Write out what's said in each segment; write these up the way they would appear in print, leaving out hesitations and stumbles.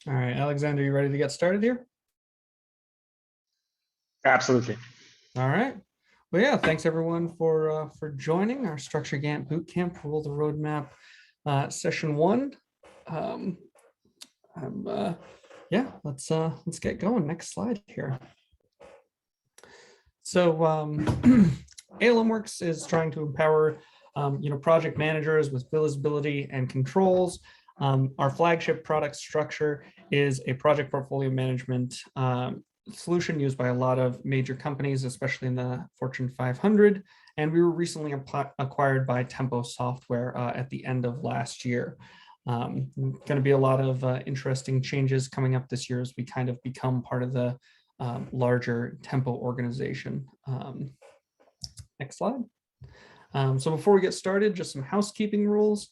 All right, Alexander, you ready to get started here? Absolutely. All right. Well, yeah, thanks everyone for joining our Structure.Gantt Bootcamp Rule the Roadmap session one. Um, yeah, let's get going. Next slide here. So ALM Works is trying to empower project managers with visibility and controls. Our flagship product Structure is a project portfolio management solution used by a lot of major companies, especially in the Fortune 500. And we were recently acquired by Tempo Software at the end of last year. Going to be a lot of interesting changes coming up this year as we kind of become part of the larger Tempo organization. Next slide. So before we get started, just some housekeeping rules.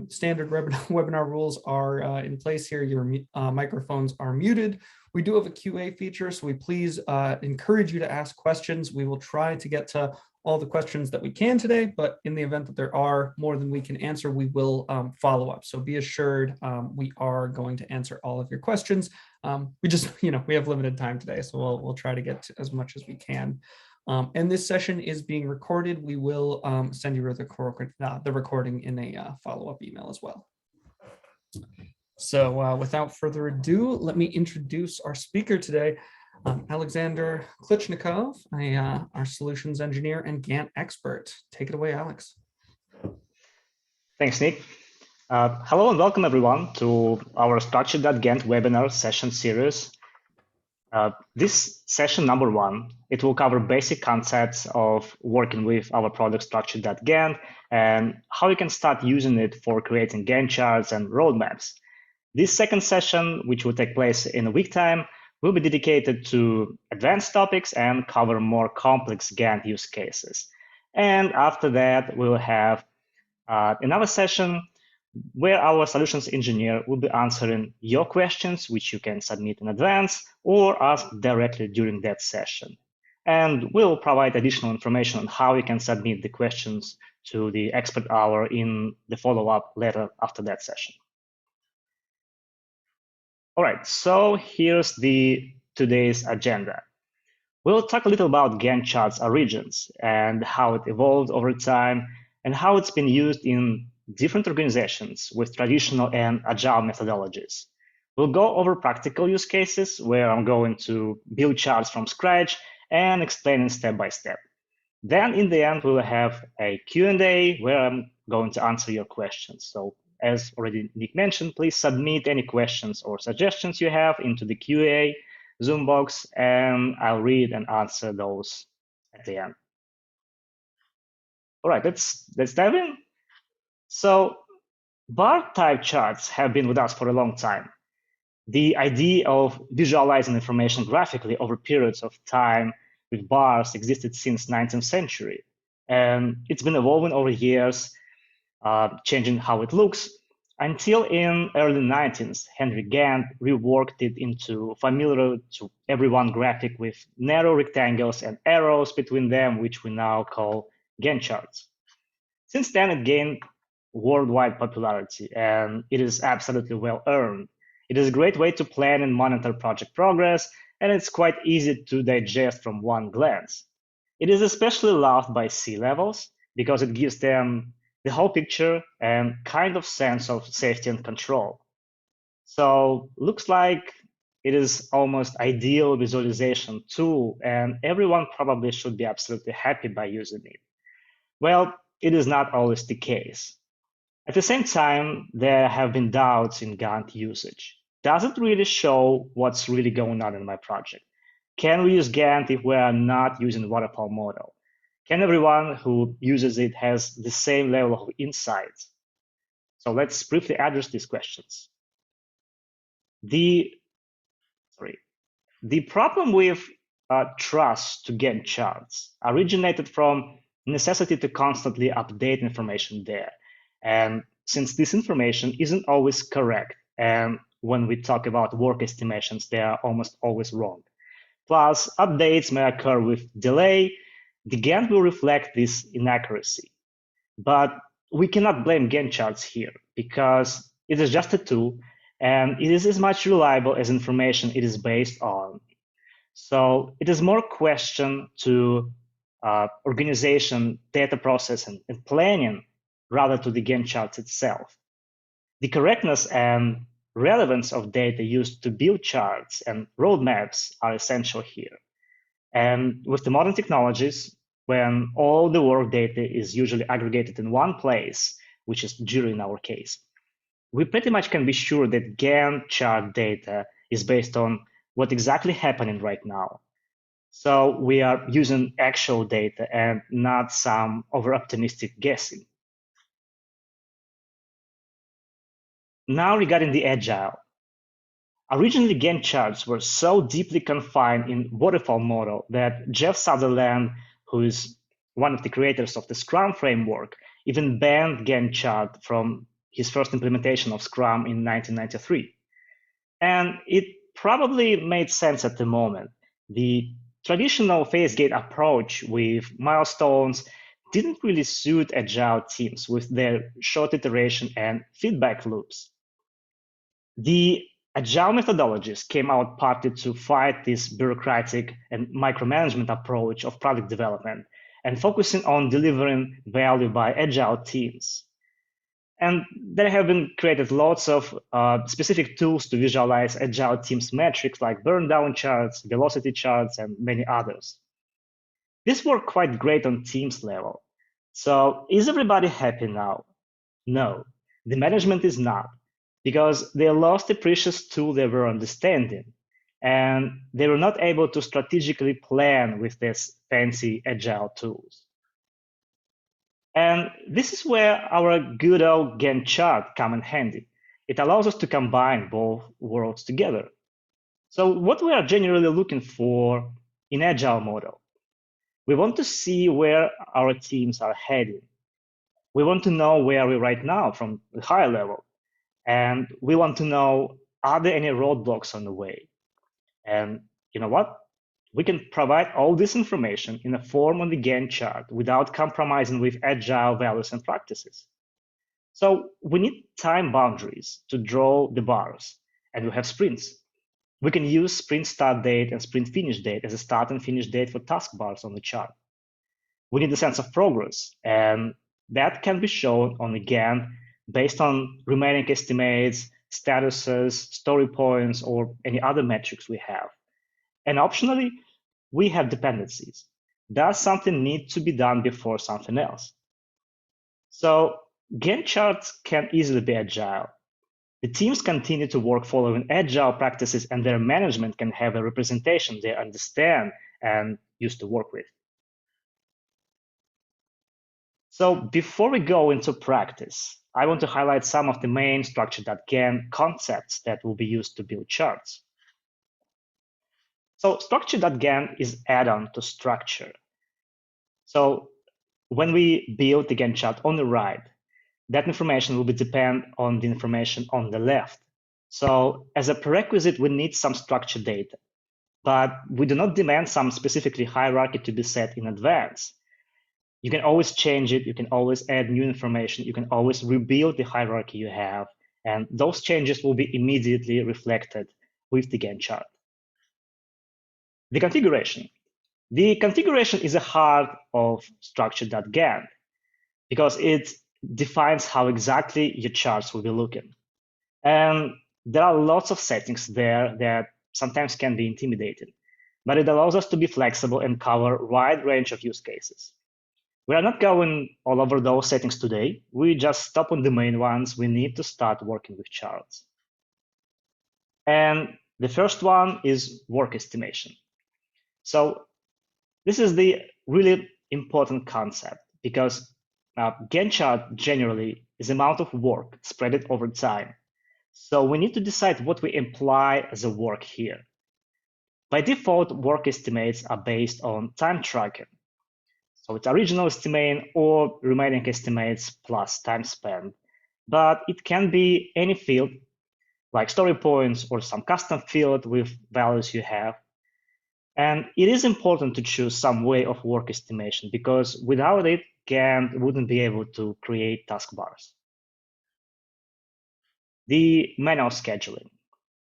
Standard webinar rules are in place here. Your microphones are muted. We do have a QA feature, so we please encourage you to ask questions. We will try to get to all the questions that we can today, but in the event that there are more than we can answer, we will follow up. So be assured we are going to answer all of your questions. We just, we have limited time today, so we'll try to get to as much as we can. And this session is being recorded. We will send you the recording in a follow-up email as well. So without further ado, let me introduce our speaker today, Alexander Klichnikov, our solutions engineer and Gantt expert. Take it away, Alex. Thanks, Nick. Hello and welcome everyone to our Structure.Gantt webinar session series. This session number one, it will cover basic concepts of working with our product Structure.Gantt and how you can start using it for creating Gantt charts and roadmaps. This second session, which will take place in a week time, will be dedicated to advanced topics and cover more complex Gantt use cases. And after that, we'll have another session where our solutions engineer will be answering your questions, which you can submit in advance or ask directly during that session. And we'll provide additional information on how you can submit the questions to the expert hour in the follow-up later after that session. All right, so here's today's agenda. We'll talk a little about Gantt charts origins and how it evolved over time and how it's been used in different organizations with traditional and agile methodologies. We'll go over practical use cases where I'm going to build charts from scratch and explain it step by step. Then in the end, we'll have a Q&A where I'm going to answer your questions. So as already Nick mentioned, please submit any questions or suggestions you have into the QA Zoom box, and I'll read and answer those at the end. All right, let's dive in. So bar type charts have been with us for a long time. The idea of visualizing information graphically over periods of time with bars existed since 19th century. And it's been evolving over years, changing how it looks, until in early 19th, Henry Gantt reworked it into familiar to everyone graphic with narrow rectangles and arrows between them, which we now call Gantt charts. Since then, it gained worldwide popularity, and it is absolutely well earned. It is a great way to plan and monitor project progress, and it's quite easy to digest from one glance. It is especially loved by C-levels because it gives them the whole picture and kind of sense of safety and control. So looks like it is almost ideal visualization tool, and everyone probably should be absolutely happy by using it. Well, it is not always the case. At the same time, there have been doubts in Gantt usage. Does it really show what's really going on in my project? Can we use Gantt if we are not using waterfall model? Can everyone who uses it has the same level of insight? So let's briefly address these questions. The problem with trust to Gantt charts originated from necessity to constantly update information there. And since this information isn't always correct, and when we talk about work estimations, they are almost always wrong. Plus, updates may occur with delay. The Gantt will reflect this inaccuracy. But we cannot blame Gantt charts here because it is just a tool, and it is as much reliable as information it is based on. So it is more question to organization, data processing, and planning rather to the Gantt charts itself. The correctness and relevance of data used to build charts and roadmaps are essential here. And with the modern technologies, when all the work data is usually aggregated in one place, which is Jira in our case, we pretty much can be sure that Gantt chart data is based on what exactly happening right now. So we are using actual data and not some over-optimistic guessing. Now regarding the Agile. Originally, Gantt charts were so deeply confined in waterfall model that Jeff Sutherland, who is one of the creators of the Scrum framework, even banned Gantt chart from his first implementation of Scrum in 1993. And it probably made sense at the moment. The traditional phase gate approach with milestones didn't really suit Agile teams with their short iteration and feedback loops. The Agile methodologies came out partly to fight this bureaucratic and micromanagement approach of product development and focusing on delivering value by Agile teams. And there have been created lots of specific tools to visualize Agile teams metrics like burn down charts, velocity charts, and many others. This worked quite great on teams level. So is everybody happy now? No, the management is not, because they lost a precious tool they were understanding, and they were not able to strategically plan with these fancy Agile tools. And this is where our good old Gantt chart come in handy. It allows us to combine both worlds together. So what we are generally looking for in Agile model, we want to see where our teams are heading. We want to know where we're right now from the higher level. And we want to know, are there any roadblocks on the way? And you know what? We can provide all this information in a form on the Gantt chart without compromising with Agile values and practices. So we need time boundaries to draw the bars, and we have sprints. We can use sprint start date and sprint finish date as a start and finish date for taskbars on the chart. We need a sense of progress, and that can be shown on the Gantt based on remaining estimates, statuses, story points, or any other metrics we have. And optionally, we have dependencies. Does something need to be done before something else? So Gantt charts can easily be agile. The teams continue to work following agile practices, and their management can have a representation they understand and used to work with. So before we go into practice, I want to highlight some of the main Structure.Gantt concepts that will be used to build charts. So Structure.Gantt is add-on to structure. So when we build the Gantt chart on the right, that information will be depend on the information on the left. So as a prerequisite, we need some structure data, but we do not demand some specifically hierarchy to be set in advance. You can always change it. You can always add new information. You can always rebuild the hierarchy you have, and those changes will be immediately reflected with the Gantt chart. The configuration. The configuration is the heart of Structure.Gantt because it defines how exactly your charts will be looking. And there are lots of settings there that sometimes can be intimidating, but it allows us to be flexible and cover a wide range of use cases. We are not going all over those settings today. We just stop on the main ones. We need to start working with charts. And the first one is work estimation. So this is the really important concept because Gantt chart generally is amount of work spread it over time. So we need to decide what we imply as a work here. By default, work estimates are based on time tracking. So it's original estimate or remaining estimates plus time spent. But it can be any field, like story points or some custom field with values you have. And it is important to choose some way of work estimation because without it, Gantt wouldn't be able to create taskbars. the manual scheduling.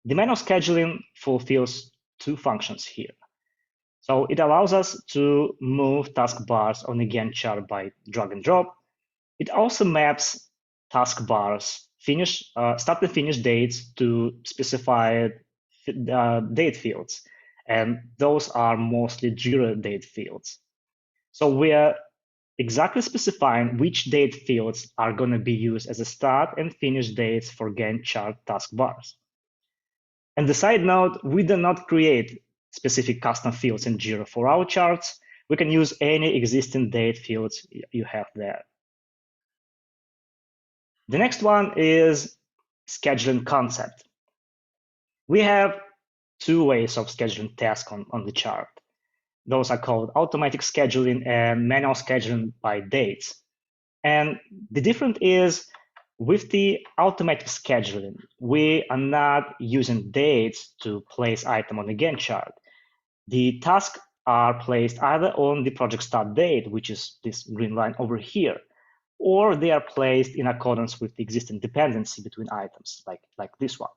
The manual scheduling fulfills two functions here. So it allows us to move taskbars on the Gantt chart by drag and drop. It also maps taskbars start and finish dates to specified date fields. And those are mostly Jira date fields. So we are exactly specifying which date fields are going to be used as a start and finish dates for Gantt chart taskbars. And the side note, we do not create specific custom fields in Jira for our charts. We can use any existing date fields you have there. The next one is scheduling concept. We have two ways of scheduling tasks on the chart. Those are called automatic scheduling and manual scheduling by dates. And the difference is with the automatic scheduling, we are not using dates to place item on the Gantt chart. The tasks are placed either on the project start date, which is this green line over here, or they are placed in accordance with the existing dependency between items, like this one.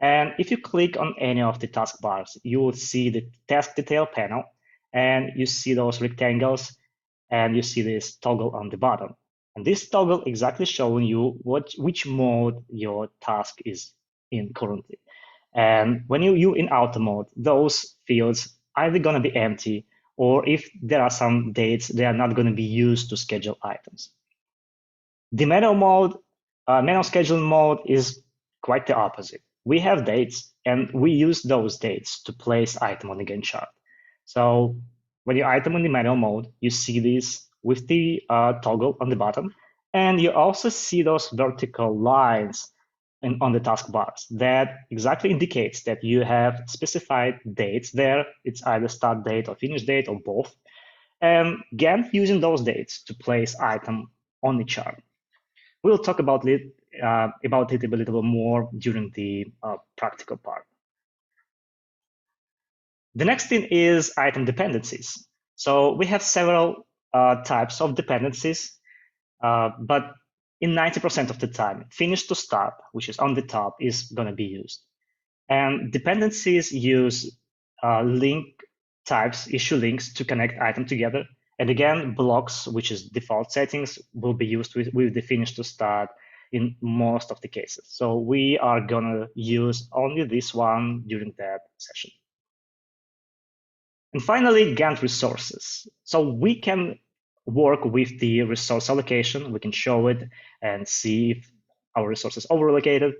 And if you click on any of the taskbars, you will see the task detail panel, and you see those rectangles, and you see this toggle on the bottom. And this toggle exactly showing you which mode your task is in currently. And when you in auto mode, those fields are either going to be empty, or if there are some dates, they are not going to be used to schedule items. The manual scheduling mode is quite the opposite. We have dates, and we use those dates to place item on the Gantt chart. So when you item in the manual mode, you see this with the toggle on the bottom, and you also see those vertical lines on the taskbars. That exactly indicates that you have specified dates there. It's either start date or finish date or both. And Gantt using those dates to place item on the chart. We'll talk about it a little more during the practical part. The next thing is item dependencies. So we have several types of dependencies, but in 90% of the time, finish to start, which is on the top, is going to be used. And dependencies use link types, issue links to connect items together. And again, blocks, which is default settings, will be used with the finish to start in most of the cases. So we are going to use only this one during that session. And finally, Gantt resources. So we can work with the resource allocation. We can show it and see if our resources overallocated.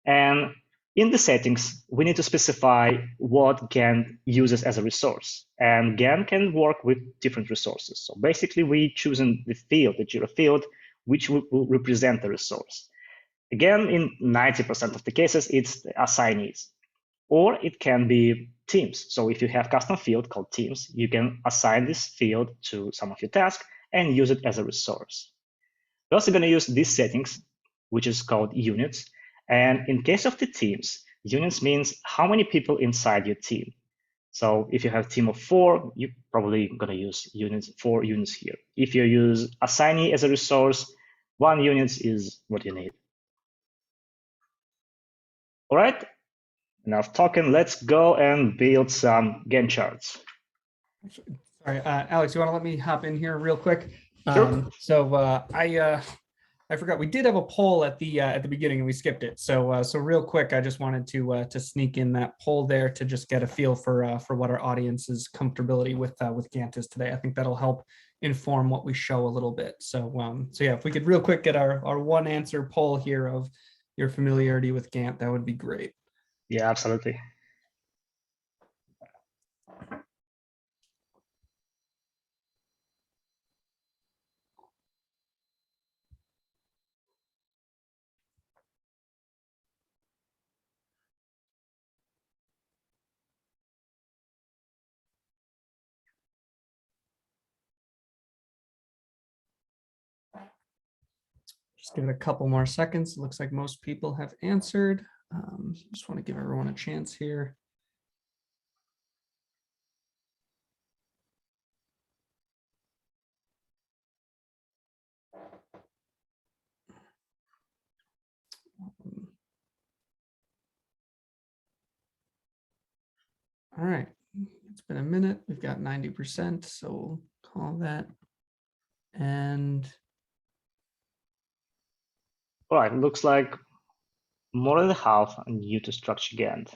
And in the settings, we need to specify what Gantt uses as a resource. And Gantt can work with different resources. So basically, we choosing the field, the Jira field, which will represent the resource. Again, in 90% of the cases, it's the assignees. Or it can be teams. So if you have custom field called teams, you can assign this field to some of your tasks and use it as a resource. We're also going to use these settings, which is called units. And in case of the teams, units means how many people inside your team. So if you have a team of 4, you're probably going to use 4 units here. If you use assignee as a resource, 1 unit is what you need. All right, enough talking. Let's go and build some Gantt charts. Sorry, Alex, you want to let me hop in here real quick? Sure. I forgot we did have a poll at the beginning and we skipped it. So real quick, I just wanted to sneak in that poll there to just get a feel for what our audience's comfortability with Gantt is today. I think that'll help inform what we show a little bit. So yeah, if we could real quick get our one answer poll here of your familiarity with Gantt, that would be great. Yeah, absolutely. Just give it a couple more seconds. It looks like most people have answered. Just want to give everyone a chance here. All right, it's been a minute. We've got 90%, so we'll call that. And All right, looks like more than half are new to Structure.Gantt.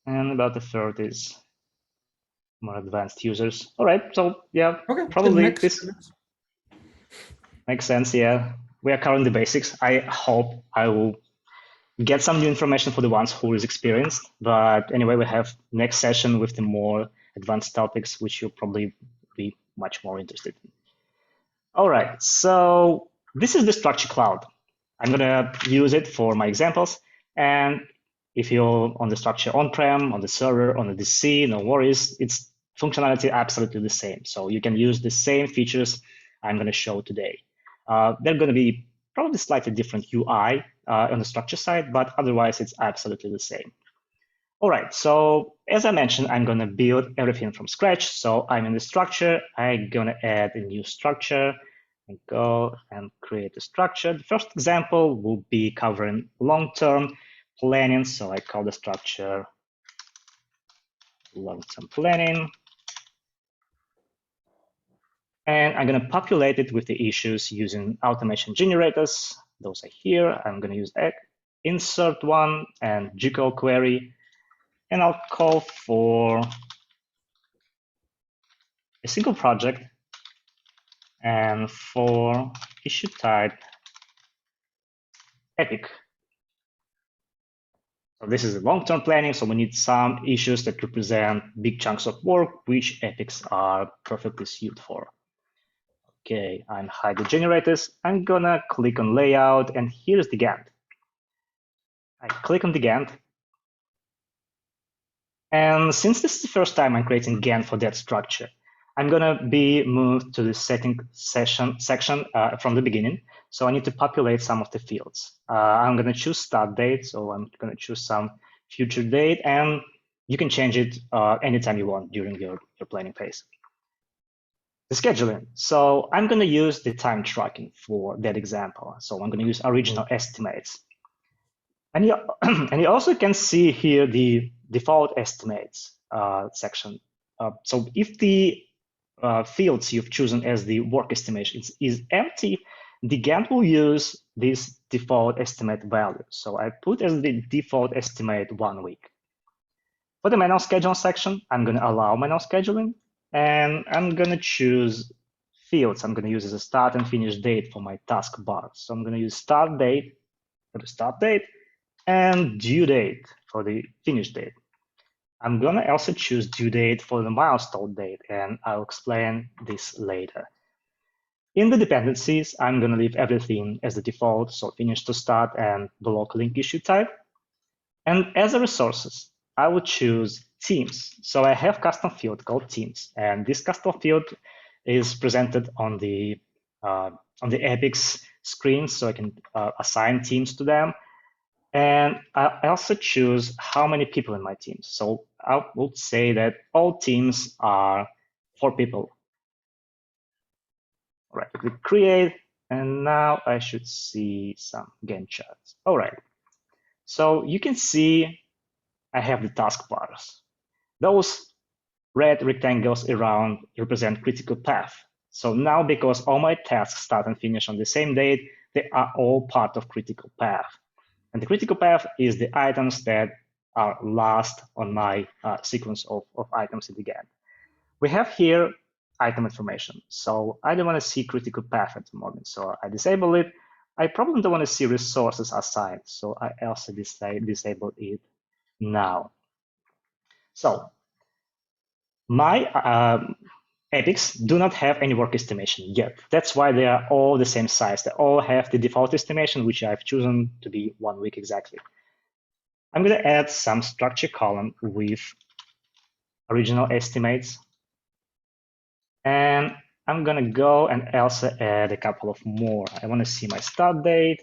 And about a third is more advanced users. All right, so yeah, okay, probably next. this makes sense. Yeah, we are covering the basics. I hope I will get some new information for the ones who is experienced. But anyway, we have next session with the more advanced topics, which you'll probably be much more interested in. All right, so this is the Structure Cloud. I'm gonna use it for my examples. And if you're on the Structure on-prem, on the server, on the DC, no worries. It's functionality absolutely the same. So you can use the same features I'm gonna show today. They're gonna be probably slightly different UI on the Structure side, but otherwise it's absolutely the same. All right, so as I mentioned, I'm gonna build everything from scratch. So I'm in the Structure, I'm gonna add a new structure and go and create a structure. The first example will be covering long-term planning. So I call the structure long-term planning. And I'm gonna populate it with the issues using automation generators. Those are here. I'm gonna use insert one and GCall query. And I'll call for a single project and for issue type epic. So this is a long-term planning, so we need some issues that represent big chunks of work, which epics are perfectly suited for. Okay, I'm hide the generators. I'm gonna click on layout, and here's the Gantt. I click on the Gantt. And since this is the first time I'm creating Gantt for that structure, I'm gonna be moved to the setting section from the beginning. So I need to populate some of the fields. I'm gonna choose start date. So I'm gonna choose some future date, and you can change it anytime you want during your planning phase. The scheduling. So I'm gonna use the time tracking for that example. So I'm gonna use original estimates. And you, and you also can see here the default estimates section. So if the fields you've chosen as the work estimation is empty, the Gantt will use this default estimate value. So I put as the default estimate 1 week. For the manual schedule section, I'm going to allow manual scheduling, and I'm going to choose fields I'm going to use as a start and finish date for my taskbar. So I'm going to use start date for the start date and due date for the finish date. I'm going to also choose due date for the milestone date, and I'll explain this later. In the dependencies, I'm going to leave everything as the default, so finish to start and the local link issue type. And as a resources, I will choose teams. So I have custom field called teams, and this custom field is presented on the epics screen, so I can assign teams to them. And I also choose how many people in my team. So I would say that all teams are 4 people. All right, click create, and now I should see some Gantt charts. All right, so you can see I have the taskbars. Those red rectangles around represent critical path. So now, because all my tasks start and finish on the same date, they are all part of critical path. And the critical path is the items that are last on my sequence of items in the Gantt. We have here item information. So I don't want to see critical path at the moment. So I disable it. I probably don't want to see resources assigned. So I also disable it now. So my epics do not have any work estimation yet. That's why they are all the same size. They all have the default estimation, which I've chosen to be 1 week exactly. I'm going to add some structure column with original estimates. And I'm going to go and also add a couple of more. I want to see my start date,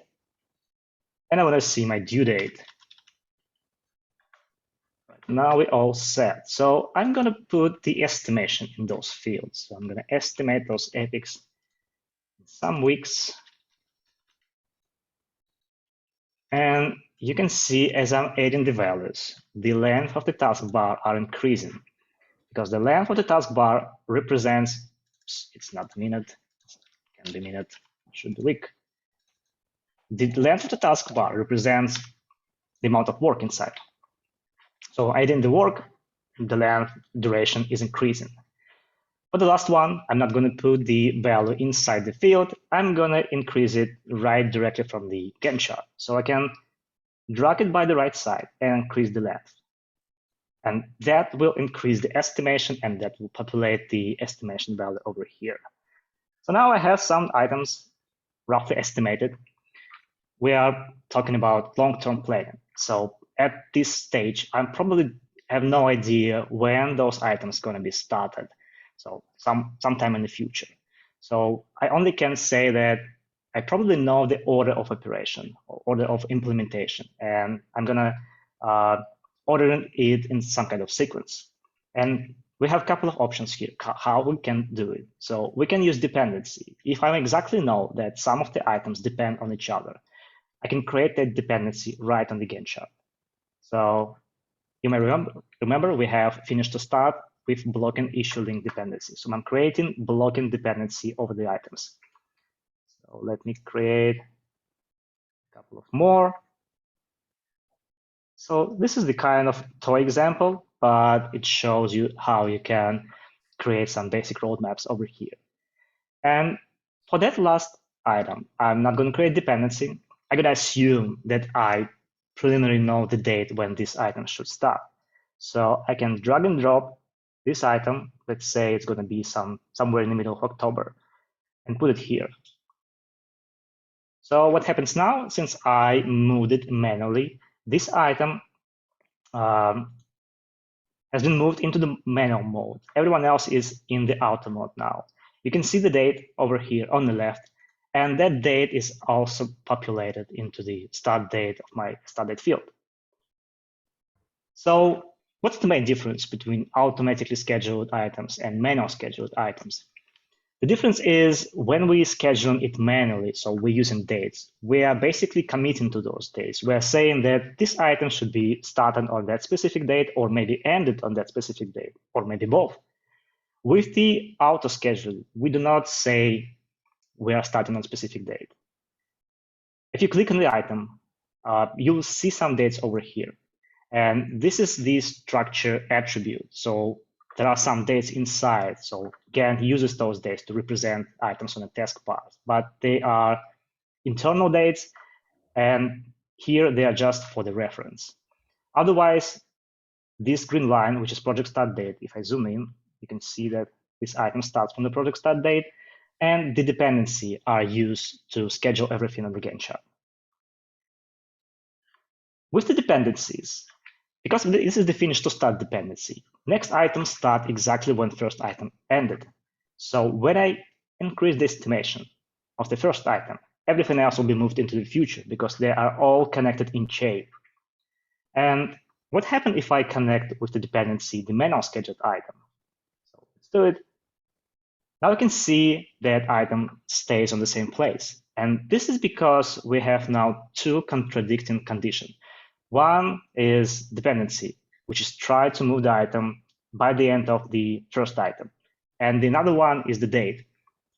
and I want to see my due date. Now we're all set. So I'm going to put the estimation in those fields. So I'm going to estimate those epics in some weeks. And you can see as I'm adding the values, the length of the taskbar are increasing because the length of the taskbar represents, it's not minute, it can be minute, it should be week. The length of the taskbar represents the amount of work inside. So adding the work, the length duration is increasing. For the last one, I'm not going to put the value inside the field. I'm going to increase it right directly from the Gantt chart. So I can drag it by the right side and increase the length. And that will increase the estimation, and that will populate the estimation value over here. So now I have some items roughly estimated. We are talking about long-term planning. So at this stage, I probably have no idea when those items are going to be started. So sometime in the future. So I only can say that I probably know the order of operation or order of implementation, and I'm going to order it in some kind of sequence. And we have a couple of options here, how we can do it. So we can use dependency. If I exactly know that some of the items depend on each other, I can create that dependency right on the Gantt chart. So you may remember we have finished to start with blocking issue link dependency. So I'm creating blocking dependency over the items. So let me create a couple of more. So this is the kind of toy example, but it shows you how you can create some basic roadmaps over here. And for that last item, I'm not going to create dependency. I'm going to assume that I preliminarily know the date when this item should start. So I can drag and drop this item. Let's say it's going to be somewhere in the middle of October, and put it here. So what happens now, since I moved it manually, this item has been moved into the manual mode. Everyone else is in the auto mode now. You can see the date over here on the left, and that date is also populated into the start date of my start date field. So what's the main difference between automatically scheduled items and manual scheduled items? The difference is when we schedule it manually, so we're using dates, we are basically committing to those dates. We're saying that this item should be started on that specific date, or maybe ended on that specific date, or maybe both. With the auto schedule, we do not say we are starting on a specific date. If you click on the item, you will see some dates over here. And this is the structure attribute. So there are some dates inside. So Gantt uses those dates to represent items on a taskbar, but they are internal dates. And here they are just for the reference. Otherwise, this green line, which is project start date, if I zoom in, you can see that this item starts from the project start date, and the dependency are used to schedule everything on the Gantt chart. With the dependencies, because this is the finish to start dependency, next items start exactly when first item ended. So when I increase the estimation of the first item, everything else will be moved into the future because they are all connected in chain. And what happens if I connect with the dependency, the manual scheduled item? So let's do it. Now you can see that item stays on the same place. And this is because we have now two contradicting conditions. One is dependency, which is try to move the item by the end of the first item. And the another one is the date.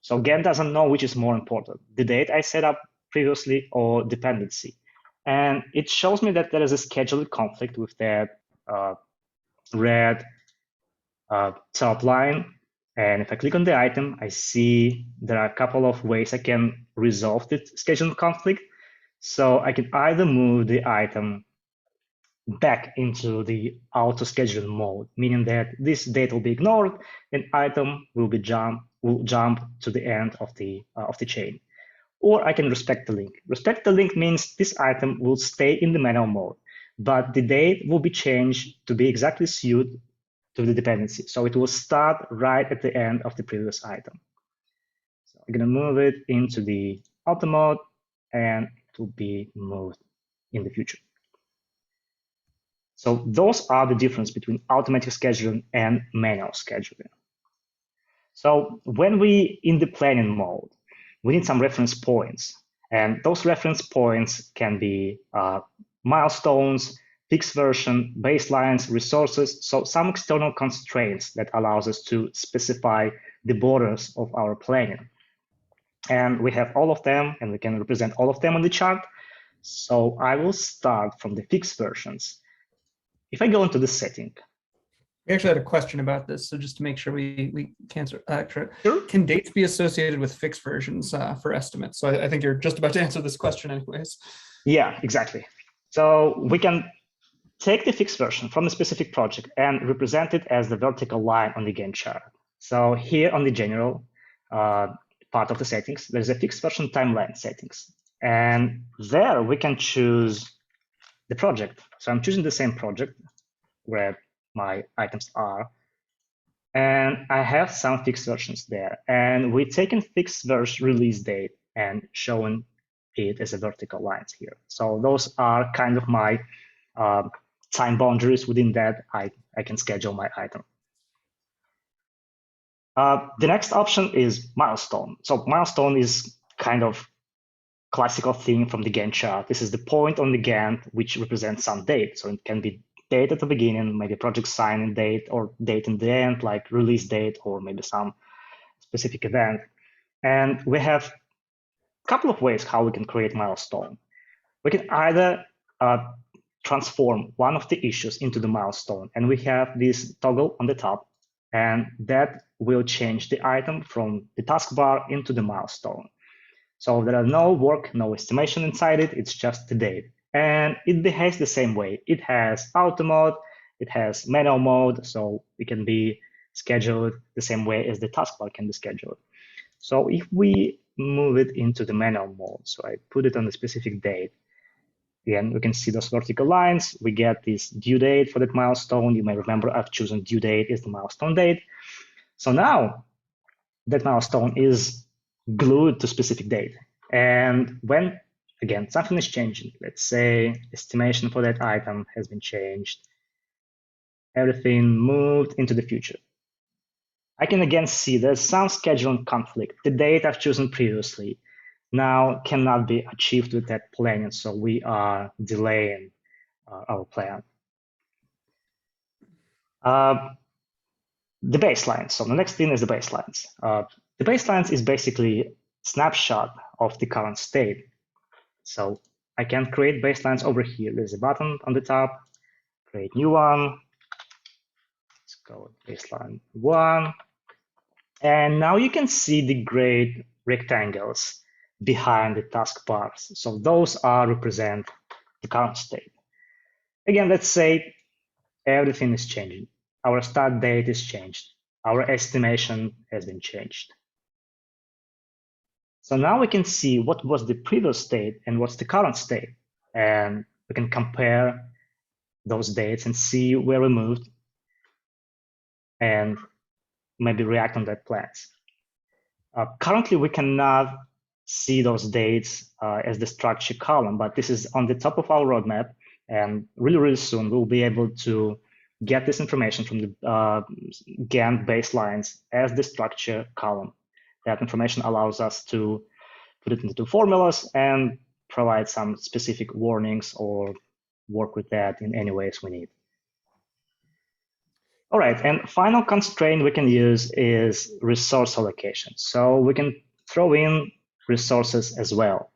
So Gantt doesn't know which is more important, the date I set up previously or dependency. And it shows me that there is a scheduled conflict with that red top line. And if I click on the item, I see there are a couple of ways I can resolve the scheduled conflict. So I can either move the item back into the auto scheduling mode, meaning that this date will be ignored and item will jump to the end of the chain. Or I can respect the link. Respect the link means this item will stay in the manual mode, but the date will be changed to be exactly suited to the dependency. So it will start right at the end of the previous item. So I'm going to move it into the auto mode, and it will be moved in the future. So those are the difference between automatic scheduling and manual scheduling. So when we in the planning mode, we need some reference points. And those reference points can be milestones, fixed version, baselines, resources, so some external constraints that allows us to specify the borders of our planning. And we have all of them, and we can represent all of them on the chart. So I will start from the fixed versions. If I go into the setting. We actually had a question about this, so just to make sure we can answer. Sure. Can dates be associated with fixed versions for estimates? So I think you're just about to answer this question anyways. Yeah, exactly. So we can take the fixed version from a specific project and represent it as the vertical line on the Gantt chart. So here on the general part of the settings, there's a fixed version timeline settings. And there we can choose the project. So I'm choosing the same project where my items are. And I have some fixed versions there. And we've taken fixed version release date and shown it as a vertical lines here. So those are kind of my time boundaries. Within that, I can schedule my item. The next option is milestone. So milestone is kind of classical thing from the Gantt chart. This is the point on the Gantt which represents some date. So it can be date at the beginning, maybe project signing date, or date in the end, like release date, or maybe some specific event. And we have a couple of ways how we can create milestone. We can either transform one of the issues into the milestone, and we have this toggle on the top, and that will change the item from the taskbar into the milestone. So there are no work, no estimation inside it, it's just the date. And it behaves the same way. It has auto mode, it has manual mode, so it can be scheduled the same way as the taskbar can be scheduled. So if we move it into the manual mode, so I put it on a specific date, again, we can see those vertical lines. We get this due date for that milestone. You may remember I've chosen due date as the milestone date. So now that milestone is glued to specific date. And when, again, something is changing, let's say estimation for that item has been changed, everything moved into the future. I can again see there's some scheduling conflict. The date I've chosen previously now cannot be achieved with that planning, so we are delaying our plan. The baselines. So the next thing is the baselines. The baselines is basically a snapshot of the current state. So I can create baselines over here. There's a button on the top, create new one. Let's go with baseline 1. And now you can see the gray rectangles behind the taskbars. So those represent the current state. Again, let's say everything is changing. Our start date is changed. Our estimation has been changed. So now we can see what was the previous state and what's the current state. And we can compare those dates and see where we moved and maybe react on that plans. Currently, we cannot see those dates as the structure column, but this is on the top of our roadmap. And really, really soon, we'll be able to get this information from the Gantt baselines as the structure column. That information allows us to put it into formulas and provide some specific warnings or work with that in any ways we need. All right, and final constraint we can use is resource allocation. So we can throw in resources as well.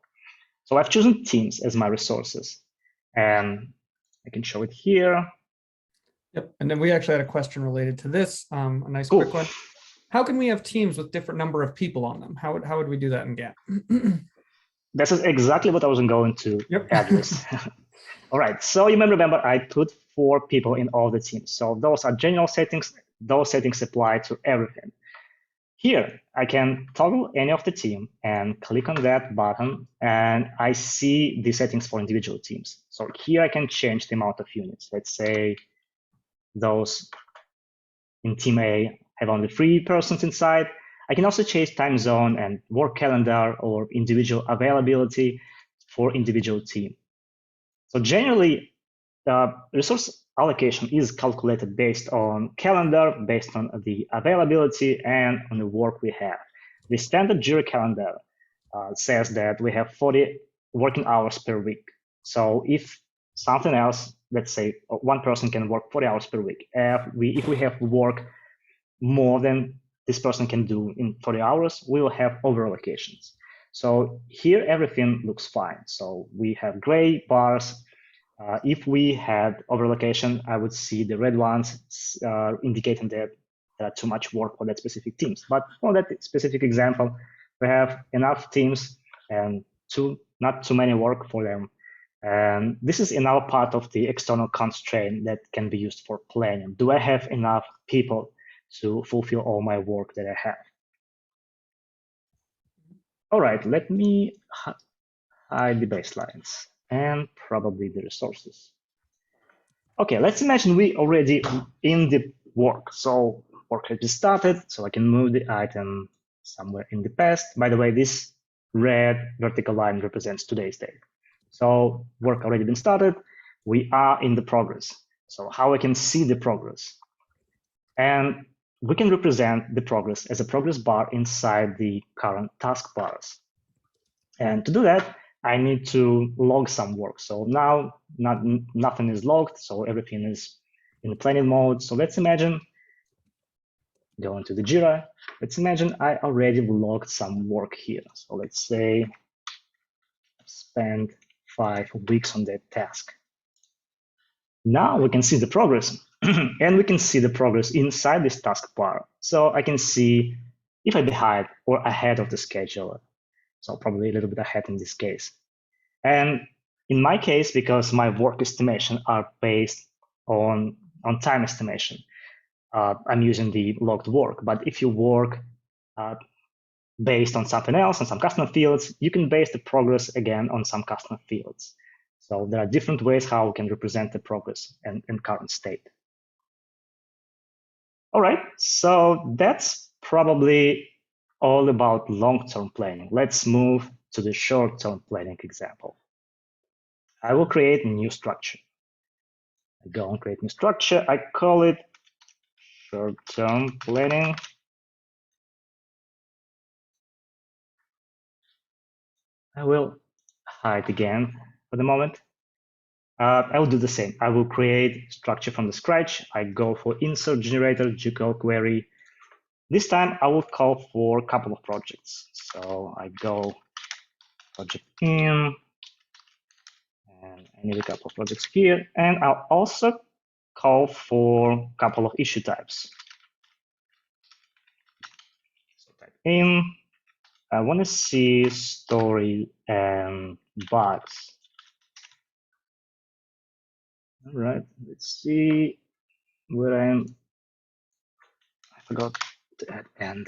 So I've chosen teams as my resources, and I can show it here. Yep, and then we actually had a question related to this, a nice Cool. quick one. How can we have teams with different number of people on them? How would we do that in Gantt? This is exactly what I was going to address. All right, so you may remember I put 4 people in all the teams. So those are general settings. Those settings apply to everything. Here, I can toggle any of the team and click on that button, and I see the settings for individual teams. So here I can change the amount of units. Let's say those in team A have only 3 persons inside. I can also change time zone and work calendar or individual availability for individual team. So generally, resource allocation is calculated based on calendar, based on the availability, and on the work we have. The standard Jira calendar says that we have 40 working hours per week. So if something else, let's say one person can work 40 hours per week. If we have work more than this person can do in 40 hours, we will have over allocations. So here everything looks fine. So we have gray bars. If we had over allocation, I would see the red ones indicating that there are too much work for that specific teams. But for that specific example, we have enough teams and not too many work for them. And this is another part of the external constraint that can be used for planning. Do I have enough people to fulfill all my work that I have? All right, let me hide the baselines and probably the resources. Okay, let's imagine we already in the work. So work has been started, so I can move the item somewhere in the past. By the way, this red vertical line represents today's date. So work already been started. We are in the progress. So how I can see the progress? And we can represent the progress as a progress bar inside the current taskbars. And to do that, I need to log some work. So now nothing is logged, so everything is in the planning mode. So let's imagine, go into the Jira. Let's imagine I already logged some work here. So let's say spend 5 weeks on that task. Now we can see the progress, and we can see the progress inside this taskbar. So I can see if I'm behind or ahead of the schedule. So probably a little bit ahead in this case. And in my case, because my work estimation are based on time estimation, I'm using the logged work. But if you work based on something else, on some custom fields, you can base the progress again on some custom fields. So there are different ways how we can represent the progress and current state. All right, so that's probably all about long-term planning. Let's move to the short-term planning example. I will create a new structure. I go and create new structure. I call it short-term planning. I will hide again for the moment. I will do the same. I will create structure from the scratch. I go for insert generator, GCL query. This time I will call for a couple of projects. So I go project in, and I need a couple of projects here. And I'll also call for a couple of issue types. So type in, I want to see story and bugs. All right, let's see where I forgot to add end.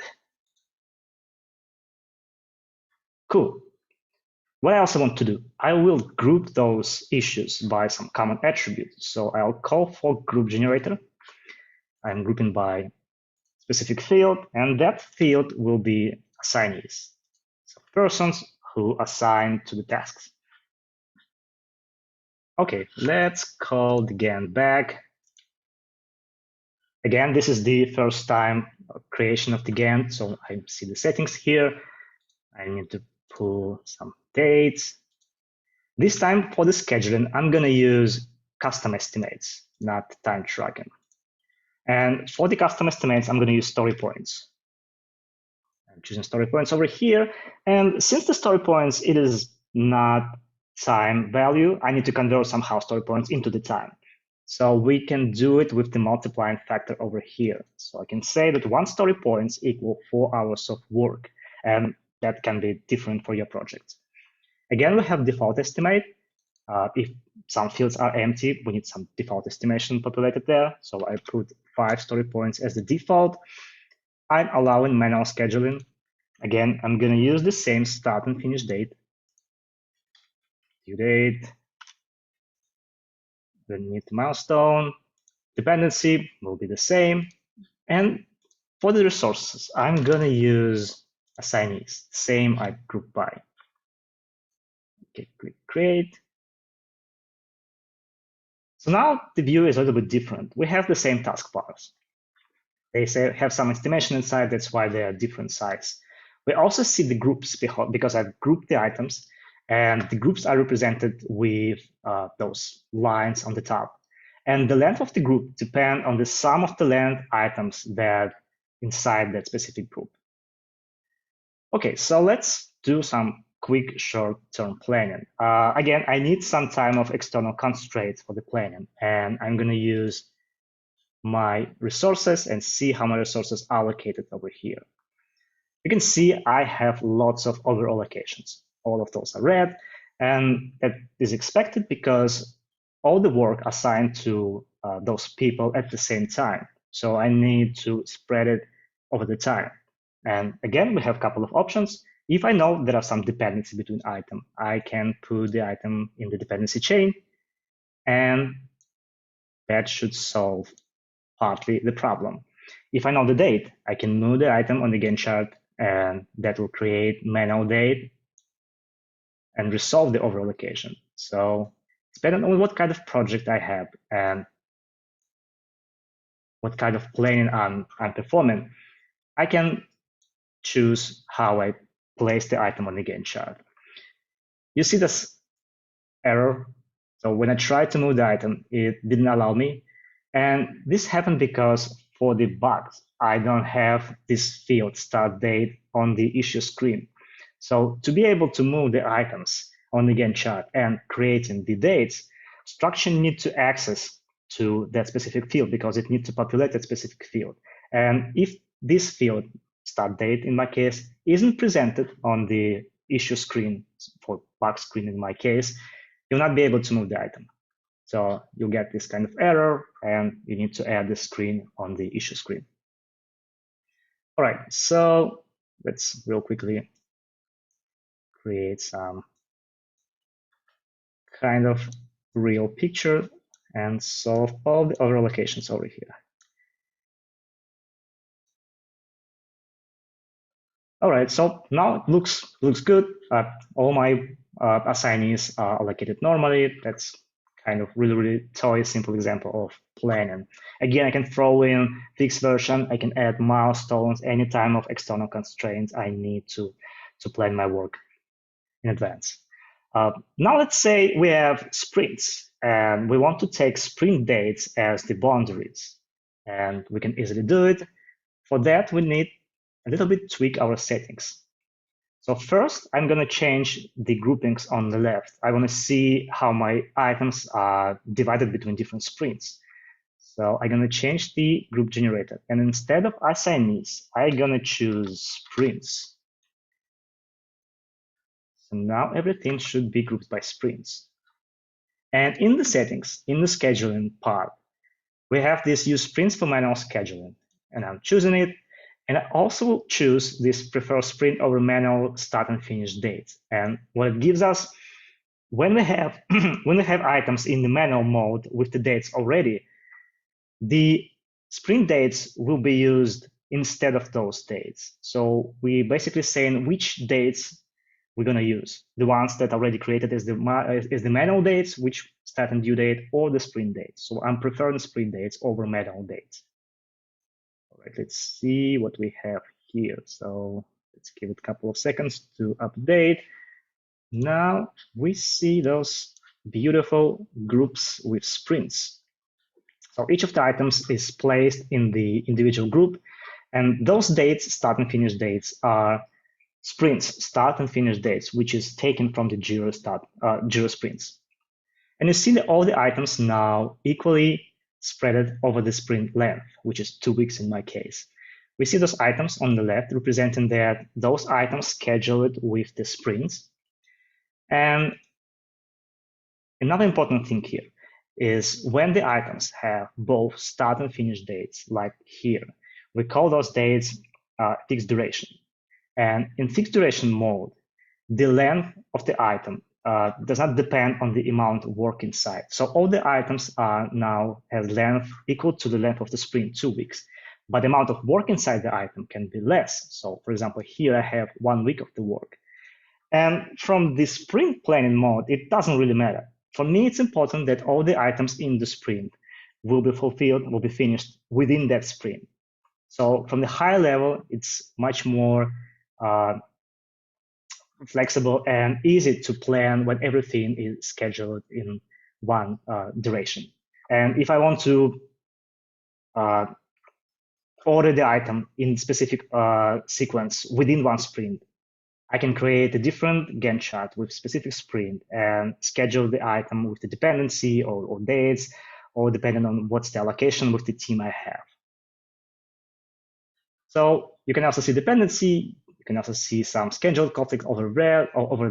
Cool. What I also want to do, I will group those issues by some common attributes. So I'll call for group generator. I'm grouping by specific field, and that field will be assignees. So persons who assign to the tasks. Okay, let's call the Gantt back. Again, this is the first time creation of the Gantt, so I see the settings here. I need to pull some dates. This time for the scheduling, I'm going to use custom estimates, not time tracking. And for the custom estimates, I'm going to use story points. I'm choosing story points over here. And since the story points, it is not time value, I need to convert somehow story points into the time. So we can do it with the multiplying factor over here. So I can say that 1 story points equal 4 hours of work. And that can be different for your project. Again, we have default estimate. If some fields are empty, we need some default estimation populated there. So I put 5 story points as the default. I'm allowing manual scheduling. Again, I'm going to use the same start and finish date. Due date. Then need milestone. Dependency will be the same. And for the resources, I'm going to use assignees. Same I group by. Okay, click create. So now the view is a little bit different. We have the same taskbars. They have some estimation inside, that's why they are different size. We also see the groups because I've grouped the items, And the groups are represented with those lines on the top. And the length of the group depends on the sum of the length items that inside that specific group. Okay, so let's do some quick short-term planning. Again, I need some time of external constraints for the planning, and I'm going to use my resources and see how my resources are allocated over here. You can see I have lots of over allocations. All of those are red, and that is expected because all the work assigned to those people at the same time. So I need to spread it over the time. And again, we have a couple of options. If I know there are some dependency between items, I can put the item in the dependency chain, and that should solve partly the problem. If I know the date, I can move the item on the Gantt chart, and that will create manual date and resolve the over allocation. So depending on what kind of project I have and what kind of planning I'm performing, I can choose how I place the item on the Gantt chart. You see this error. So when I tried to move the item, it didn't allow me. And this happened because for the bugs, I don't have this field start date on the issue screen. So to be able to move the items on the Gantt chart and creating the dates, Structure needs to access to that specific field because it needs to populate that specific field. And if this field, start date in my case, isn't presented on the issue screen, for bug screen in my case, you'll not be able to move the item. So you'll get this kind of error, and you need to add the screen on the issue screen. All right, so let's real quickly create some kind of real picture and solve all the over allocations over here. All right, so now it looks good. All my assignees are allocated normally. That's kind of really toy simple example of planning. Again, I can throw in fixed version. I can add milestones any time of external constraints I need to plan my work in advance. Now let's say we have sprints and we want to take sprint dates as the boundaries, and we can easily do it. For that, we need a little bit tweak our settings. So first, I'm going to change the groupings on the left. I want to see how my items are divided between different sprints. So I'm going to change the group generator. And instead of assignees, I'm going to choose sprints. So now everything should be grouped by sprints. And in the settings, in the scheduling part, we have this use sprints for manual scheduling. And I'm choosing it. And I also choose this prefer sprint over manual start and finish dates. And what it gives us, when we have items in the manual mode with the dates already, the sprint dates will be used instead of those dates. So we basically saying which dates we're going to use. The ones that are already created is the manual dates, which start and due date, or the sprint dates. So I'm preferring sprint dates over manual dates. All right, let's see what we have here. So let's give it a couple of seconds to update. Now we see those beautiful groups with sprints. So each of the items is placed in the individual group, and those dates, start and finish dates, are sprints, start and finish dates, which is taken from the Jira sprints. And you see that all the items now equally spread over the sprint length, which is 2 weeks in my case. We see those items on the left representing that those items scheduled with the sprints. And another important thing here is when the items have both start and finish dates, like here, we call those dates fixed duration. And in fixed duration mode, the length of the item does not depend on the amount of work inside. So all the items are now has length equal to the length of the sprint, 2 weeks. But the amount of work inside the item can be less. So for example, here I have 1 week of the work. And from the sprint planning mode, it doesn't really matter. For me, it's important that all the items in the sprint will be fulfilled, will be finished within that sprint. So from the high level, it's much more flexible and easy to plan when everything is scheduled in one duration. And if I want to order the item in specific sequence within one sprint, I can create a different Gantt chart with specific sprint and schedule the item with the dependency or dates, or depending on what's the allocation with the team I have. So you can also see dependency. You can also see some scheduled conflict over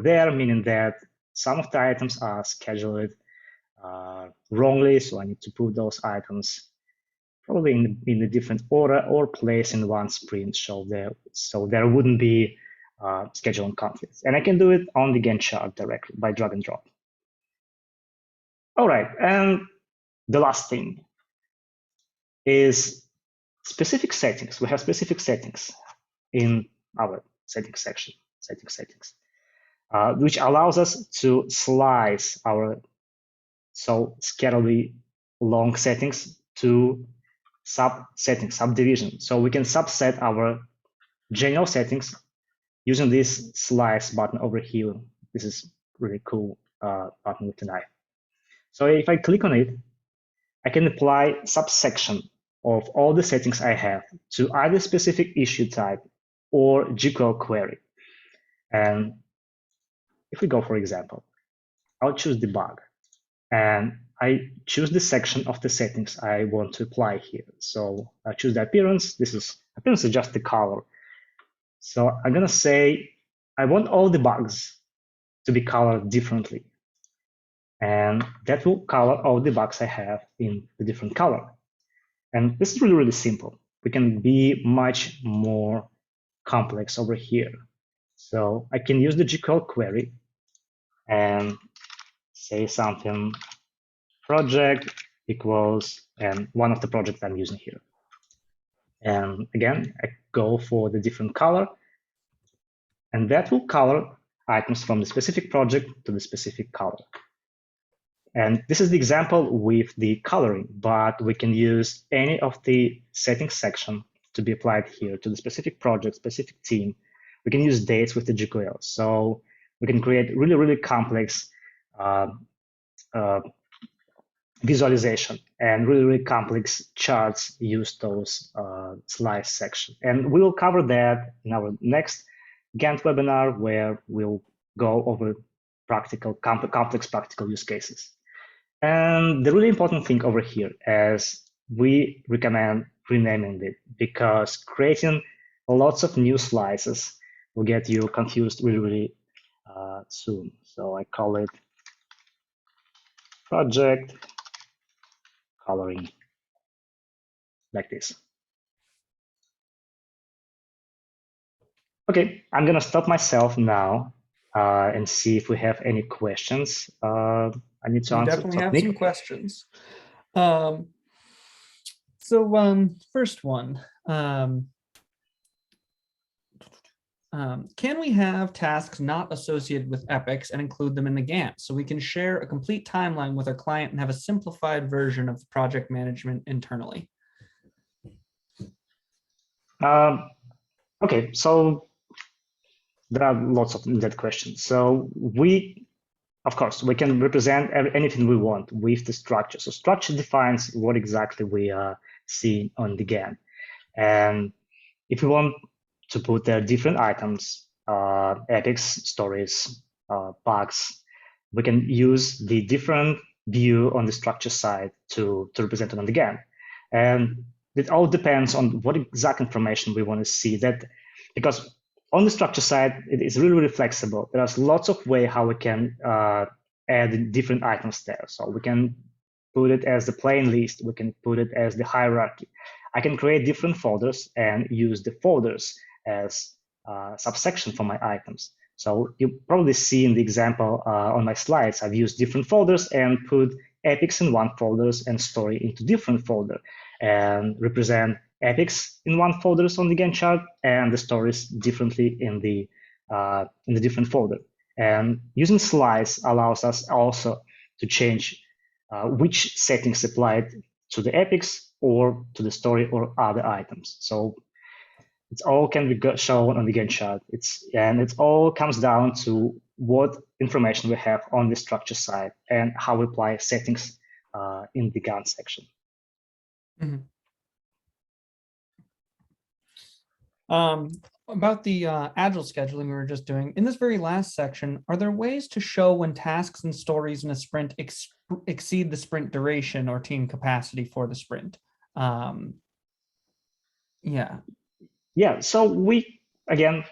there, meaning that some of the items are scheduled wrongly. So I need to put those items probably in a different order or place in one sprint, so there wouldn't be scheduling conflicts. And I can do it on the Gantt chart directly by drag and drop. All right, and the last thing is specific settings. We have specific settings in our settings section, settings, which allows us to slice our scarily long settings to subdivision. So we can subset our general settings using this slice button over here. This is really cool button with an eye. So if I click on it, I can apply subsection of all the settings I have to either specific issue type or GQL query. And if we go, for example, I'll choose debug, and I choose the section of the settings I want to apply here. So I choose the appearance. Appearance is just the color. So I'm going to say I want all the bugs to be colored differently. And that will color all the bugs I have in the different color. And this is really, really simple. We can be much more complex over here. So I can use the GQL query and say something project equals, and one of the projects I'm using here. And again, I go for the different color, and that will color items from the specific project to the specific color. And this is the example with the coloring, but we can use any of the settings section to be applied here to the specific project, specific team. We can use dates with the GQL. So we can create really, really complex visualization and really, really complex charts use those slice section. And we will cover that in our next Gantt webinar, where we'll go over complex practical use cases. And the really important thing over here is we recommend renaming it, because creating lots of new slices will get you confused really, really soon. So I call it project coloring, like this. Okay, I'm going to stop myself now and see if we have any questions. I need to answer. Definitely have some questions. First one. Can we have tasks not associated with epics and include them in the Gantt, so we can share a complete timeline with our client and have a simplified version of the project management internally? Okay, so there are lots of that questions. So of course, we can represent anything we want with the structure. So structure defines what exactly we are seeing on the Gantt. And if we want to put there different items, epics, stories, bugs, we can use the different view on the structure side to represent it on the Gantt. And it all depends on what exact information we want to see. Because on the structure side, it is really, really flexible. There's lots of ways how we can add different items there. So we can put it as the plain list. We can put it as the hierarchy. I can create different folders and use the folders as subsection for my items. So you probably see in the example on my slides, I've used different folders and put epics in one folders and story into different folder, and represent epics in one folders on the Gantt chart and the stories differently in the different folder. And using slice allows us also to change which settings applied to the epics or to the story or other items. So It all can be shown on the Gantt chart. And it all comes down to what information we have on the structure side and how we apply settings in the Gantt section. Mm-hmm. About the agile scheduling we were just doing, in this very last section, are there ways to show when tasks and stories in a sprint exceed the sprint duration or team capacity for the sprint? Yeah. Yeah, so we can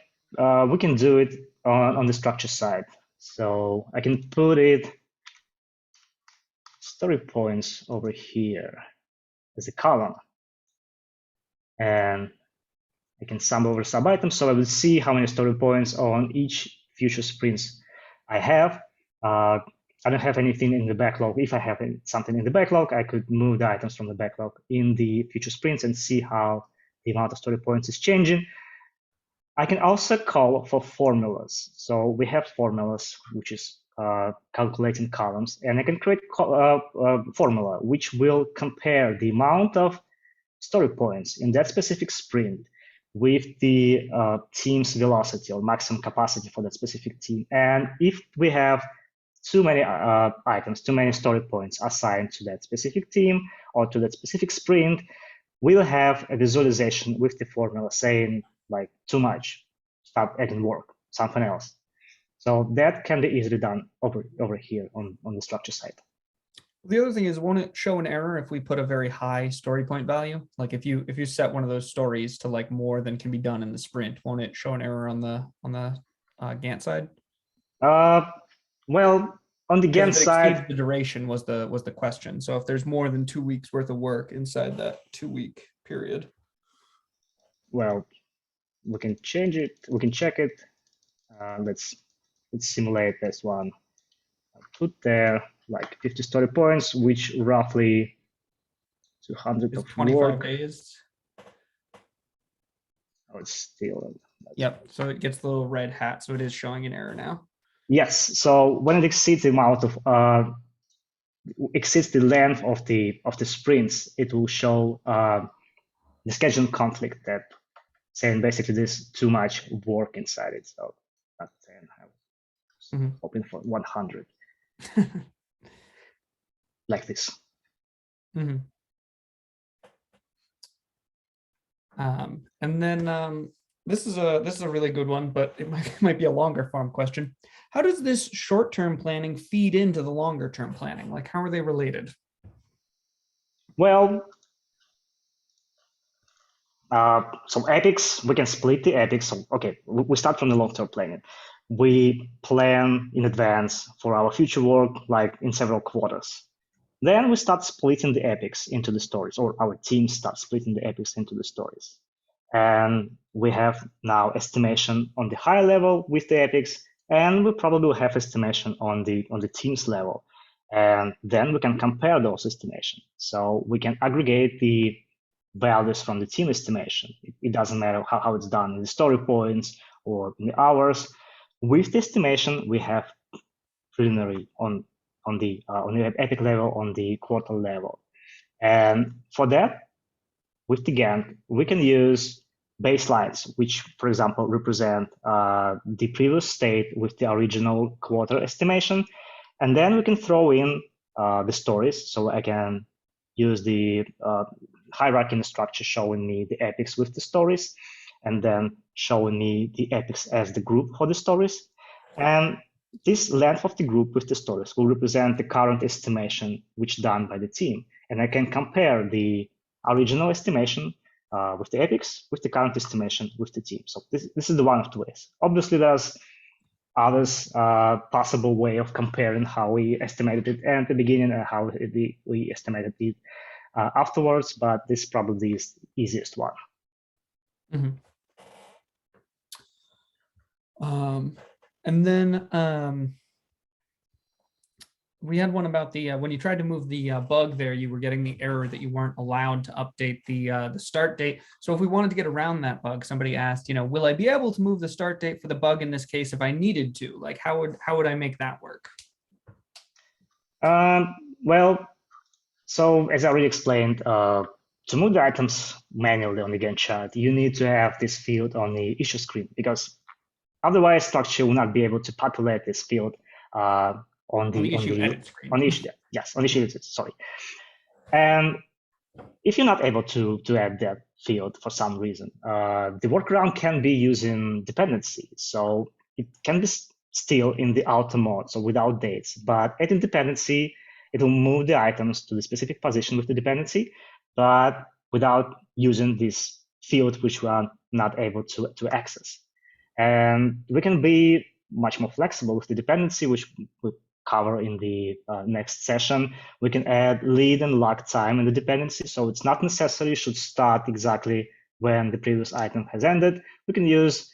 do it on the structure side. So I can put it story points over here as a column. And I can sum over sub items, so I will see how many story points on each future sprints I have. I don't have anything in the backlog. If I have something in the backlog, I could move the items from the backlog in the future sprints and see how the amount of story points is changing. I can also call for formulas. So we have formulas, which is calculating columns, and I can create a formula which will compare the amount of story points in that specific sprint with the team's velocity or maximum capacity for that specific team. And if we have too many items, too many story points assigned to that specific team or to that specific sprint, we'll have a visualization with the formula saying like too much, stop adding work, something else. So that can be easily done over here on the structure side. The other thing is, won't it show an error if we put a very high story point value? Like if you set one of those stories to like more than can be done in the sprint, won't it show an error on the Gantt side? Well, on the Gantt side, the duration was the question. So if there's more than 2 weeks worth of work inside that 2-week period, well, we can change it. We can check it. Let's simulate this one. I'll put there like 50 story points, which roughly 200 of 25 work. days. Oh, it's still. Yep. So it gets the little red hat. So it is showing an error now. Yes. So when it exceeds the amount of exceeds the length of the sprints, it will show the scheduling conflict that saying basically there's too much work inside it. So not 10. I was hoping for 100. Like this. Mm-hmm. And then this is a really good one, but it might be a longer form question. How does this short-term planning feed into the longer-term planning? Like, how are they related? Well, so epics, we can split the epics. So, okay, we start from the long-term planning. We plan in advance for our future work, like in several quarters. Then we start splitting the epics into the stories, or our team starts splitting the epics into the stories. And we have now estimation on the high level with the epics, and we probably will have estimation on the team's level. And then we can compare those estimations. So we can aggregate the values from the team estimation. It doesn't matter how it's done in the story points or in the hours. With the estimation, we have preliminary on the epic level, on the quarter level. And for that, with the Gantt, we can use baselines, which, for example, represent the previous state with the original quarter estimation. And then we can throw in the stories. So I can use the hierarchy in the structure showing me the epics with the stories, and then showing me the epics as the group for the stories. And this length of the group with the stories will represent the current estimation which done by the team. And I can compare the original estimation with the epics with the current estimation with the team. So this is the one of the ways. Obviously, there's others possible way of comparing how we estimated it at the beginning and how we estimated it afterwards, but this probably is the easiest one. Mm-hmm. And then we had one about the when you tried to move the bug there, you were getting the error that you weren't allowed to update the start date. So if we wanted to get around that bug, somebody asked, will I be able to move the start date for the bug in this case if I needed to? Like, how would I make that work? Well, so as I already explained, to move the items manually on the Gantt chart, you need to have this field on the issue screen, because otherwise Structure will not be able to populate this field on the edit screen. on the issue. Yes, on the issue. Sorry. And if you're not able to add that field for some reason, the workaround can be using dependencies. So it can be still in the auto mode, so without dates, but adding dependency, it will move the items to the specific position with the dependency, but without using this field which we are not able to access. And we can be much more flexible with the dependency, which we'll cover in the next session. We can add lead and log time in the dependency. So it's not necessary you should start exactly when the previous item has ended. We can use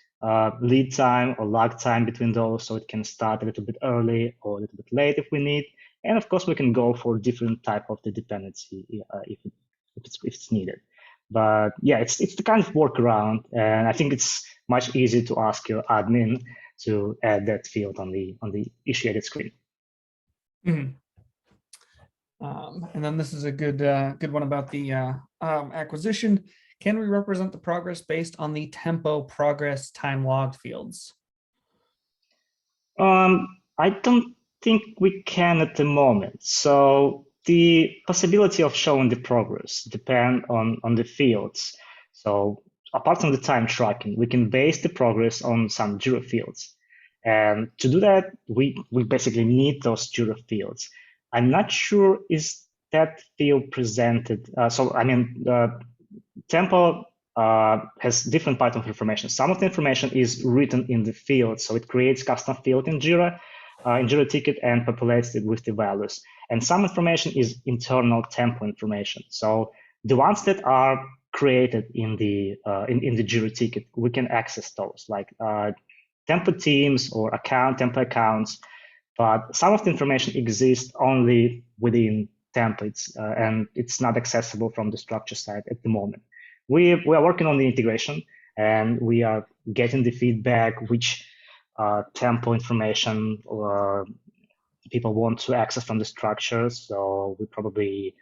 lead time or log time between those, so it can start a little bit early or a little bit late if we need. And of course, we can go for different type of the dependency if it's needed. But yeah, it's the kind of workaround, and I think it's much easier to ask your admin to add that field on the issue edit screen. Mm-hmm. And then this is a good one about the acquisition. Can we represent the progress based on the tempo, progress, time logged fields? I don't think we can at the moment. So the possibility of showing the progress depend on the fields. So apart from the time tracking, we can base the progress on some Jira fields. And to do that, we basically need those Jira fields. I'm not sure is that field presented. Tempo has different part of information. Some of the information is written in the field, so it creates custom field in Jira ticket and populates it with the values. And some information is internal tempo information. So the ones that are created in the Jira ticket, we can access those, like tempo teams or tempo accounts. But some of the information exists only within templates, and it's not accessible from the Structure side at the moment. We are working on the integration, and we are getting the feedback which tempo information people want to access from the Structure. So we probably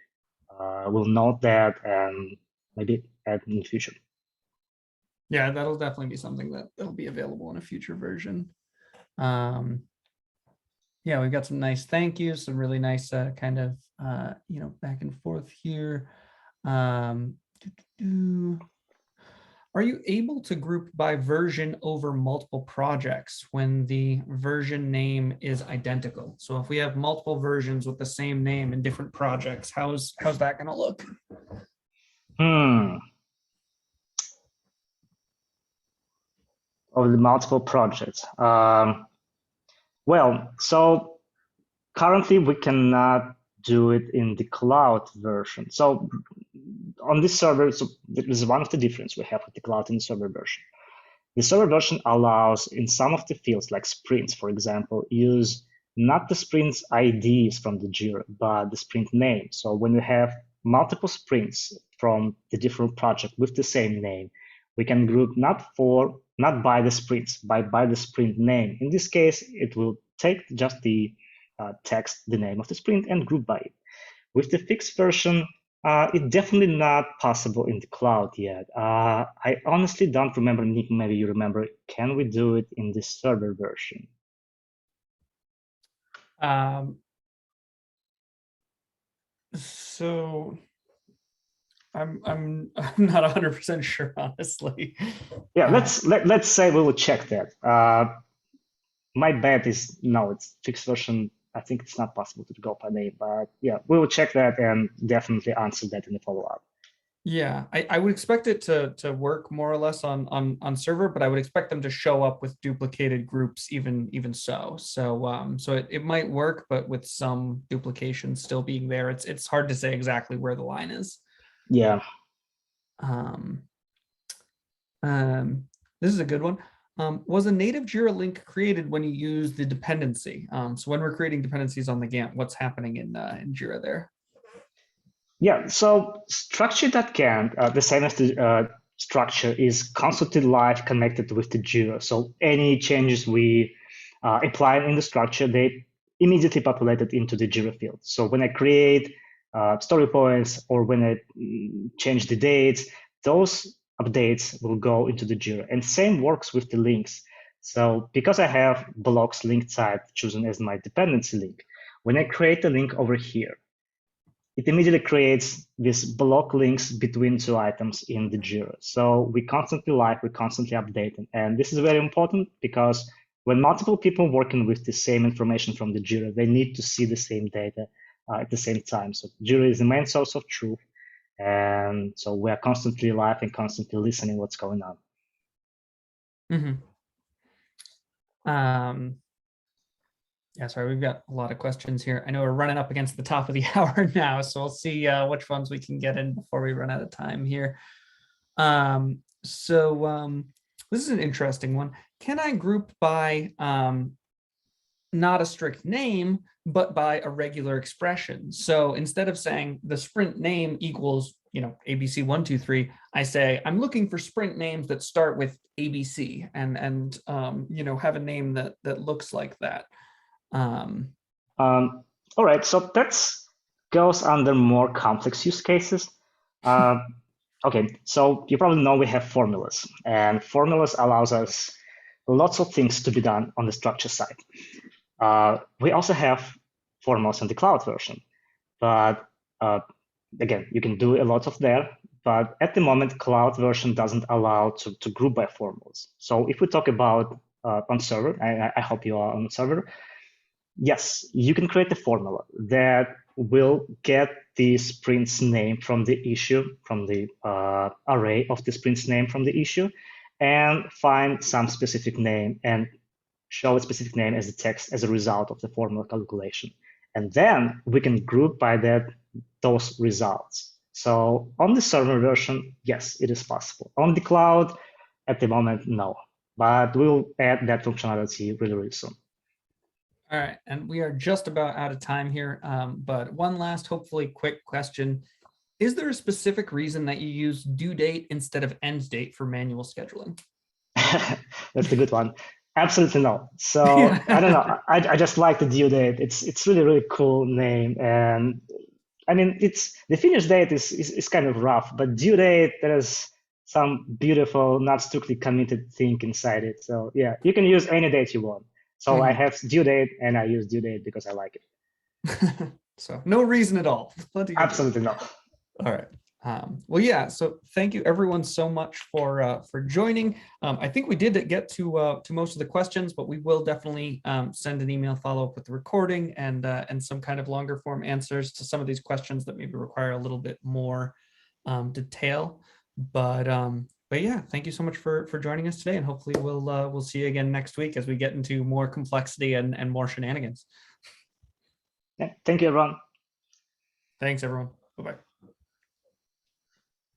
will note that and maybe add in the future. Yeah, that'll definitely be something that'll be available in a future version. Yeah, we've got some nice thank yous, some really nice kind of back and forth here. Are you able to group by version over multiple projects when the version name is identical? So if we have multiple versions with the same name in different projects, how's that going to look? Of the multiple projects. Well, so currently we cannot do it in the cloud version. So on this server, so this is one of the difference we have with the cloud and the server version. The server version allows in some of the fields, like sprints, for example, use not the sprints IDs from the Jira, but the sprint name. So when we have multiple sprints from the different project with the same name, we can group not by the sprints, but by the sprint name. In this case, it will take just the text, the name of the sprint, and group by it. With the fixed version, it's definitely not possible in the cloud yet. I honestly don't remember, Nick, maybe you remember, can we do it in the server version? So I'm not 100% sure, honestly. Yeah, let's say we will check that. My bet is no, it's fixed version. I think it's not possible to go by name, but yeah, we will check that and definitely answer that in the follow-up. Yeah, I would expect it to work more or less on server, but I would expect them to show up with duplicated groups even so. So it might work, but with some duplication still being there, it's hard to say exactly where the line is. Yeah. This is a good one. Was a native Jira link created when you use the dependency? So when we're creating dependencies on the Gantt, what's happening in Jira there? Yeah, so Structure.Gantt, the same as the structure, is constantly live connected with the Jira. So any changes we apply in the structure, they immediately populated into the Jira field. So when I create story points, or when I change the dates, those updates will go into the Jira. And same works with the links. So because I have blocks link type chosen as my dependency link, when I create a link over here, it immediately creates these block links between two items in the Jira. So we constantly we constantly update. And this is very important because when multiple people working with the same information from the Jira, they need to see the same data at the same time. So Jira is the main source of truth. And so we are constantly live and constantly listening what's going on. Yeah, sorry, we've got a lot of questions here. I know we're running up against the top of the hour now, so we'll see which ones we can get in before we run out of time here. This is an interesting one. Can I group by not a strict name, but by a regular expression? So instead of saying the sprint name equals, ABC 1, 2, 3, I say I'm looking for sprint names that start with ABC and have a name that looks like that. All right, so that goes under more complex use cases. Okay, so you probably know we have formulas, and formulas allows us lots of things to be done on the structure side. We also have formulas on the cloud version, but again, you can do a lot of there. But at the moment, cloud version doesn't allow to group by formulas. So if we talk about on server, I hope you are on server. Yes, you can create a formula that will get the sprint's name from the issue, from the array of the sprint's name from the issue, and find some specific name and show a specific name as a text as a result of the formula calculation. And then we can group by those results. So on the server version, yes, it is possible. On the cloud, at the moment, no. But we'll add that functionality really, really soon. All right, and we are just about out of time here, but one last, hopefully quick question. Is there a specific reason that you use due date instead of end date for manual scheduling? That's the good one. Absolutely no. So I don't know. I just like the due date. It's really, really cool name. And I mean, the finish date is kind of rough, but due date, there is some beautiful, not strictly committed thing inside it. So yeah, you can use any date you want. So I have due date and I use due date because I like it. So no reason at all. Absolutely no. All right. Well, yeah. So thank you everyone so much for joining. I think we did get to most of the questions, but we will definitely send an email follow-up with the recording and some kind of longer form answers to some of these questions that maybe require a little bit more detail. But yeah, thank you so much for joining us today, and hopefully we'll see you again next week as we get into more complexity and more shenanigans. Yeah, thank you, everyone. Thanks, everyone. Bye-bye.